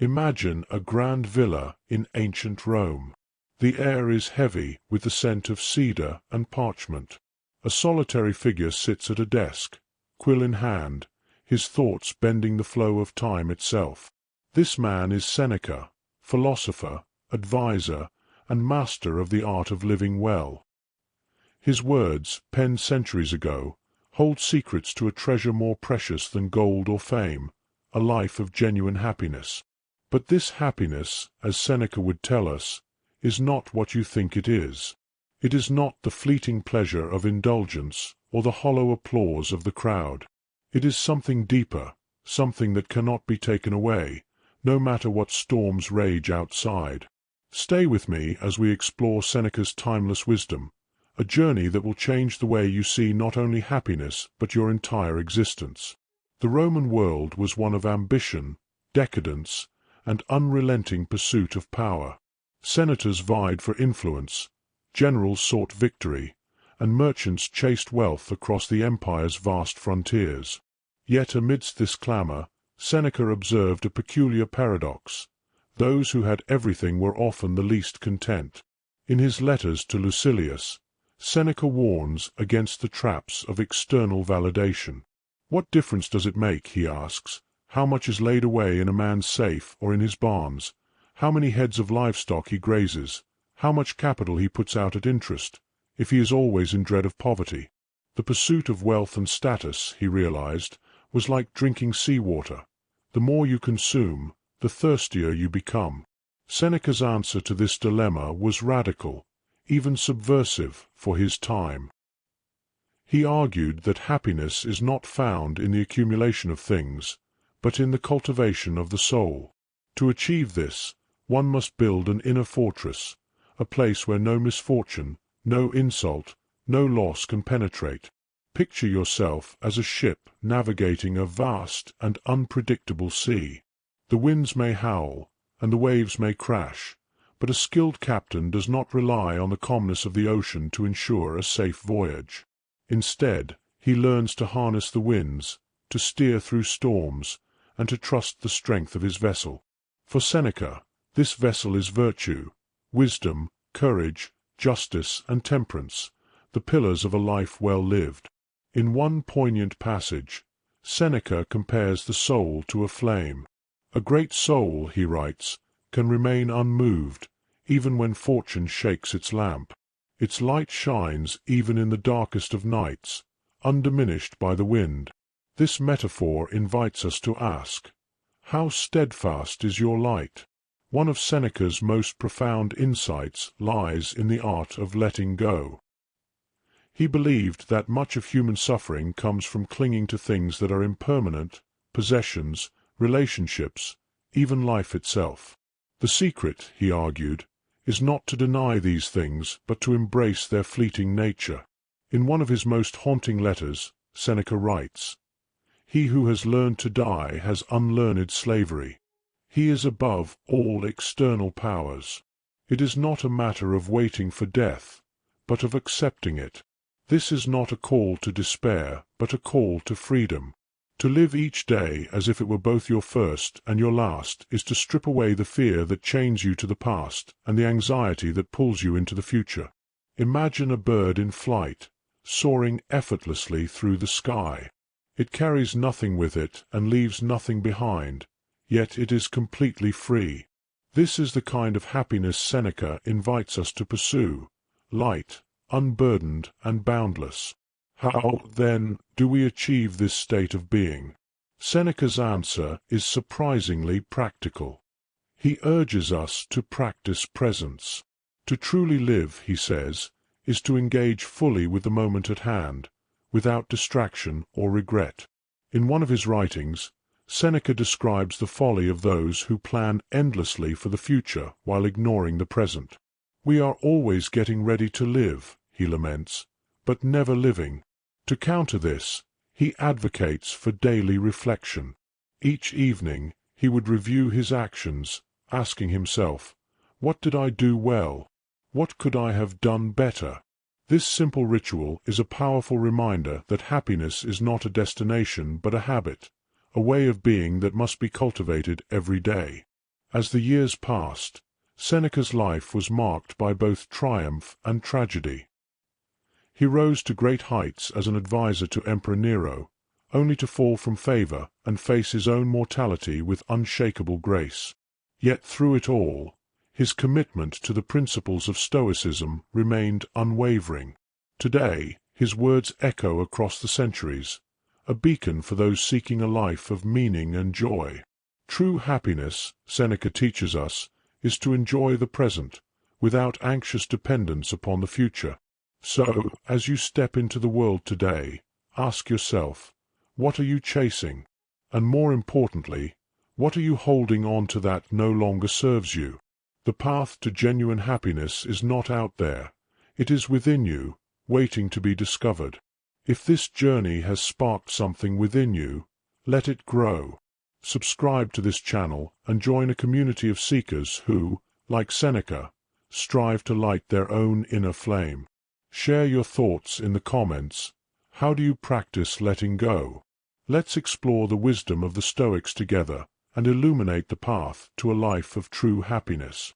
Imagine a grand villa in ancient Rome. The air is heavy with the scent of cedar and parchment. A solitary figure sits at a desk, quill in hand, his thoughts bending the flow of time itself. This man is Seneca, philosopher, adviser, and master of the art of living well. His words, penned centuries ago, hold secrets to a treasure more precious than gold or fame, a life of genuine happiness. But this happiness, as Seneca would tell us, is not what you think it is. It is not the fleeting pleasure of indulgence or the hollow applause of the crowd. It is something deeper, something that cannot be taken away, no matter what storms rage outside. Stay with me as we explore Seneca's timeless wisdom, a journey that will change the way you see not only happiness but your entire existence. The Roman world was one of ambition, decadence, and unrelenting pursuit of power. Senators vied for influence, generals sought victory, and merchants chased wealth across the empire's vast frontiers. Yet amidst this clamor, Seneca observed a peculiar paradox. Those who had everything were often the least content. In his letters to Lucilius, Seneca warns against the traps of external validation. What difference does it make, he asks, how much is laid away in a man's safe or in his barns, how many heads of livestock he grazes, how much capital he puts out at interest, if he is always in dread of poverty? The pursuit of wealth and status, he realized, was like drinking seawater. The more you consume, the thirstier you become. Seneca's answer to this dilemma was radical, even subversive for his time. He argued that happiness is not found in the accumulation of things, but in the cultivation of the soul. To achieve this, one must build an inner fortress, a place where no misfortune, no insult, no loss can penetrate. Picture yourself as a ship navigating a vast and unpredictable sea. The winds may howl, and the waves may crash, but a skilled captain does not rely on the calmness of the ocean to ensure a safe voyage. Instead, he learns to harness the winds, to steer through storms, and to trust the strength of his vessel. For Seneca, this vessel is virtue, wisdom, courage, justice, and temperance, the pillars of a life well lived. In one poignant passage, Seneca compares the soul to a flame. A great soul, he writes, can remain unmoved, even when fortune shakes its lamp. Its light shines even in the darkest of nights, undiminished by the wind. This metaphor invites us to ask, how steadfast is your light? One of Seneca's most profound insights lies in the art of letting go. He believed that much of human suffering comes from clinging to things that are impermanent, possessions, relationships, even life itself. The secret, he argued, is not to deny these things, but to embrace their fleeting nature. In one of his most haunting letters, Seneca writes, "He who has learned to die has unlearned slavery. He is above all external powers. It is not a matter of waiting for death, but of accepting it. This is not a call to despair, but a call to freedom. To live each day as if it were both your first and your last is to strip away the fear that chains you to the past and the anxiety that pulls you into the future. Imagine a bird in flight, soaring effortlessly through the sky. It carries nothing with it and leaves nothing behind, yet it is completely free. This is the kind of happiness Seneca invites us to pursue, light, unburdened, and boundless. How, then, do we achieve this state of being? Seneca's answer is surprisingly practical. He urges us to practice presence. To truly live, he says, is to engage fully with the moment at hand, without distraction or regret. In one of his writings, Seneca describes the folly of those who plan endlessly for the future while ignoring the present. We are always getting ready to live, he laments, but never living. To counter this, he advocates for daily reflection. Each evening he would review his actions, asking himself, "What did I do well? What could I have done better?" This simple ritual is a powerful reminder that happiness is not a destination but a habit, a way of being that must be cultivated every day. As the years passed, Seneca's life was marked by both triumph and tragedy. He rose to great heights as an advisor to Emperor Nero, only to fall from favor and face his own mortality with unshakable grace. Yet through it all, his commitment to the principles of Stoicism remained unwavering. Today, his words echo across the centuries, a beacon for those seeking a life of meaning and joy. True happiness, Seneca teaches us, is to enjoy the present, without anxious dependence upon the future. So, as you step into the world today, ask yourself, what are you chasing? And more importantly, what are you holding on to that no longer serves you? The path to genuine happiness is not out there. It is within you, waiting to be discovered. If this journey has sparked something within you, let it grow. Subscribe to this channel and join a community of seekers who, like Seneca, strive to light their own inner flame. Share your thoughts in the comments. How do you practice letting go? Let's explore the wisdom of the Stoics together and illuminate the path to a life of true happiness.